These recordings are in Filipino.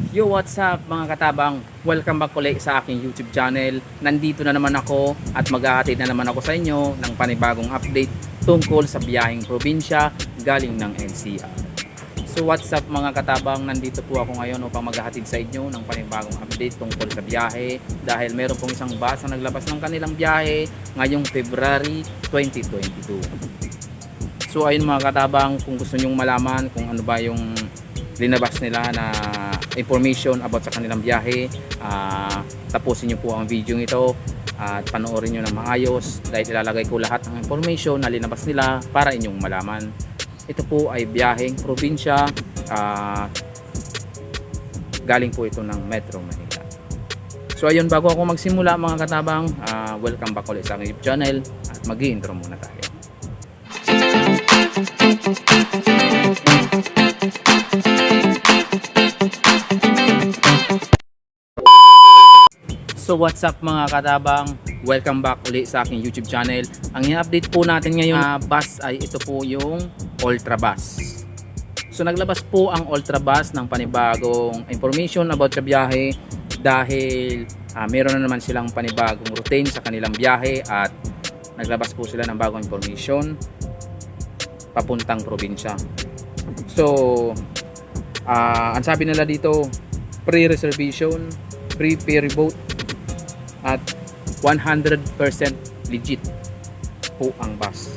Yo, what's up mga katabang? Welcome back ulit sa aking YouTube channel. Nandito na naman ako at maghahatid na naman ako sa inyo ng panibagong update tungkol sa biyaheng probinsya galing ng NCR. So what's up mga katabang? Nandito po ako ngayon upang maghahatid sa inyo ng panibagong update tungkol sa biyahe dahil meron pong isang bus na naglabas ng kanilang biyahe ngayong February 2022. So ayun mga katabang, kung gusto nyong malaman kung ano ba yung linabas nila na information about sa kanilang biyahe, tapusin nyo po ang video ito at panoorin nyo ng maayos dahil ilalagay ko lahat ng information na linabas nila para inyong malaman. Ito po ay biyaheng probinsya, galing po ito ng Metro Manila. So ayun, bago ako magsimula mga katabang, welcome back ulit sa aking YouTube channel at mag-i-intro muna tayo. So what's up mga katabang, welcome back ulit sa aking YouTube channel. Ang i-update po natin ngayon na bus ay ito po yung Ultra Bus. So naglabas po ang Ultra Bus ng panibagong information about sa biyahe dahil meron na naman silang panibagong routine sa kanilang biyahe at naglabas po sila ng bagong information papuntang probinsya. So ang sabi nila dito, pre-reservation, pre-ferry boat at 100% legit po ang bus.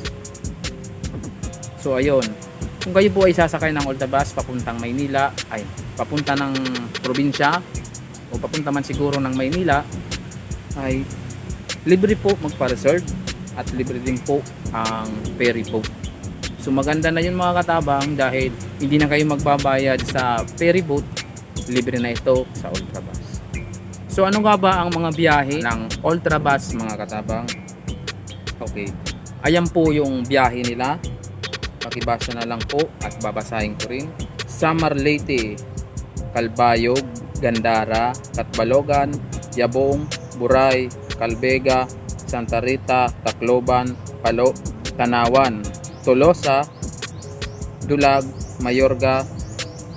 So ayun, kung kayo po ay sasakay ng Ultra Bus papuntang Maynila, ay papunta ng probinsya o papunta man siguro ng Maynila, ay libre po magpa-reserve at libre din po ang ferry boat. So maganda na yun mga katabang dahil hindi na kayo magbabayad sa ferry boat, libre na ito sa Ultra Bus. So ano nga ba ang mga biyahe ng Ultra Bus mga katabang? Okay, ayan po yung biyahe nila. Pakibasa na lang po at babasahin ko rin. Samar Leyte, Calbayog, Gandara, Catbalogan, Yabong, Buray, Calvega, Santa Rita, Tacloban, Palo, Tanawan, Tolosa, Dulag, Mayorga,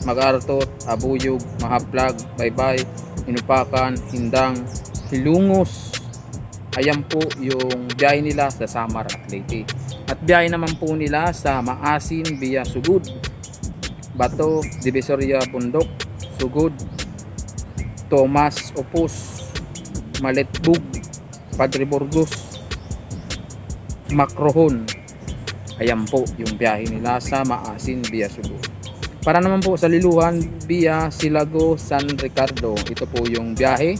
MacArthur, Abuyog, Mahaplag, Baybay, Inupakan, Hindang, Hilungos. Ayan po yung biyahe nila sa Samar at Leyte. At biyahe naman po nila sa Maasin via Sugod, Bato, Divisoria, Bundok, Sugod, Tomas, Opus, Maletbug, Padre Burgos, Macrohon. Ayan po yung biyahe nila sa Maasin via Sugod. Para naman po sa Liluhan via Silago, San Ricardo, ito po yung biyahe.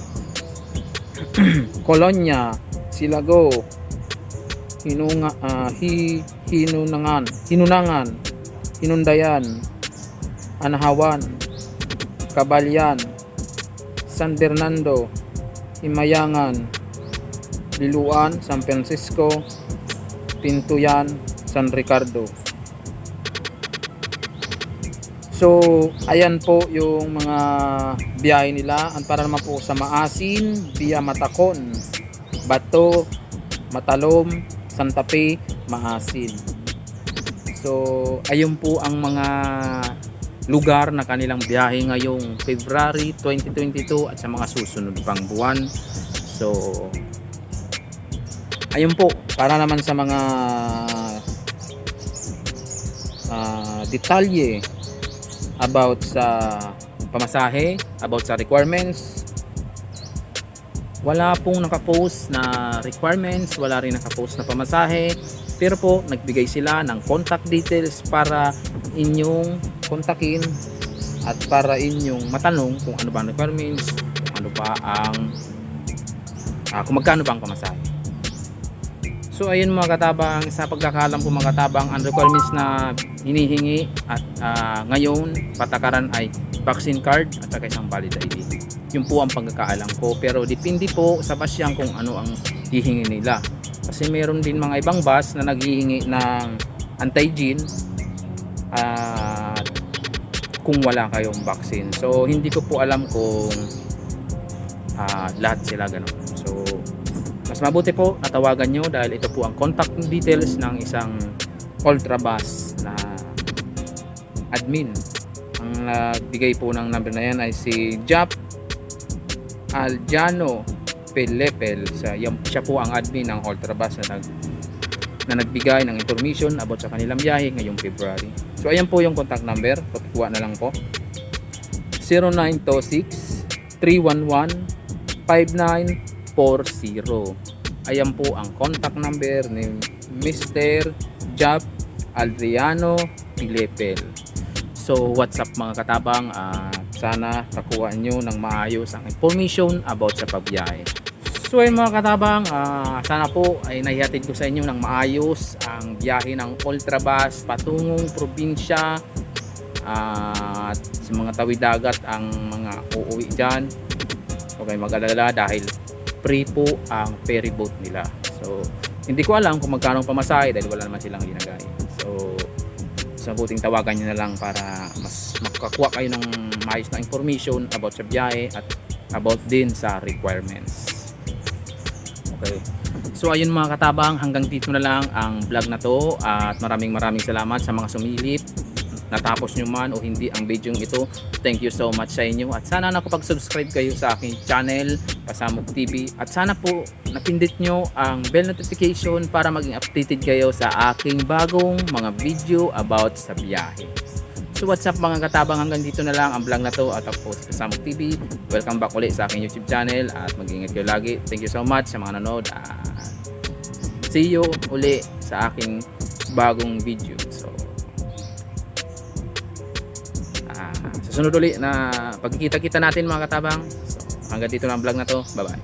Colonia, Silago, Hinunangan, Hinundayan, Anahawan, Kabalyan, San Fernando, Himayangan, Liluan, San Francisco, Pintuyan, San Ricardo. So ayan po yung mga biyahe nila. At para naman po sa Maasin via Matacon, Bato, Matalom, Santa Fe, Maasin. So ayun po ang mga lugar na kanilang biyahe ngayong February 2022 at sa mga susunod pang buwan. So ayun po, para naman sa mga detalye about sa pamasahe, about sa requirements, wala pong nakapost na requirements, wala rin nakapost na pamasahe, pero po nagbigay sila ng contact details para inyong kontakin at para inyong matanong kung ano ba ang requirements, kung ano ba ang kung magkano ba ang pamasahe. So ayun mga katabang, sa pagkakalam ko mga katabang, ang requirements na hinihingi at ngayon patakaran ay vaccine card at saka isang valid ID. Yun po ang pagkakaalam ko, pero depende po sa basyang kung ano ang hihingi nila. Kasi meron din mga ibang bus na naghihingi ng antigen at kung wala kayong vaccine. So hindi ko po alam kung lahat sila ganun. So mas mabuti po natawagan nyo dahil ito po ang contact details ng isang Ultra Bus na admin. Ang ang nagbigay po ng number na yan ay si Jap Aljano Pelepel. Siya po ang admin ng Ultrabus na nagbigay ng information about sa kanilang biyahe ngayong February. So ayan po yung contact number, pakikuha na lang po. 0926-311-5940. Ayan po ang contact number ni Mr. Jap Adriano Pilepel. So what's up mga katabang, sana nakuha nyo ng maayos ang information about sa pagbiyahe. So ayun mga katabang, sana po ay nahihatid ko sa inyo ng maayos ang biyahe ng Ultrabus patungong probinsya at sa mga tawid dagat ang mga uuwi dyan. Huwag kayong mag-alala dahil free po ang ferry boat nila. So hindi ko alam kung magkano ang pamasahe dahil wala naman silang linagay. So sa buting tawagan nyo na lang para mas makakuha kayo ng maayos na information about sa biyahe at about din sa requirements. Okay. So ayun mga katabang, hanggang dito na lang ang vlog na to at maraming salamat sa mga sumilip. Natapos nyo man o hindi ang video ito, thank you so much sa inyo at sana nakapag-subscribe kayo sa aking channel Pasamok TV at sana po napindit nyo ang bell notification para maging updated kayo sa aking bagong mga video about sa biyahe. So what's up mga katabang, hanggang dito na lang ang vlog na to at ako si Pasamok TV. Welcome back ulit sa aking YouTube channel at mag-ingat kayo lagi. Thank you so much sa mga nanood. See you uli sa aking bagong video. So sa sunod ulit na pagkikita-kita natin mga katabang. So hanggang dito na ang vlog na to. Bye bye.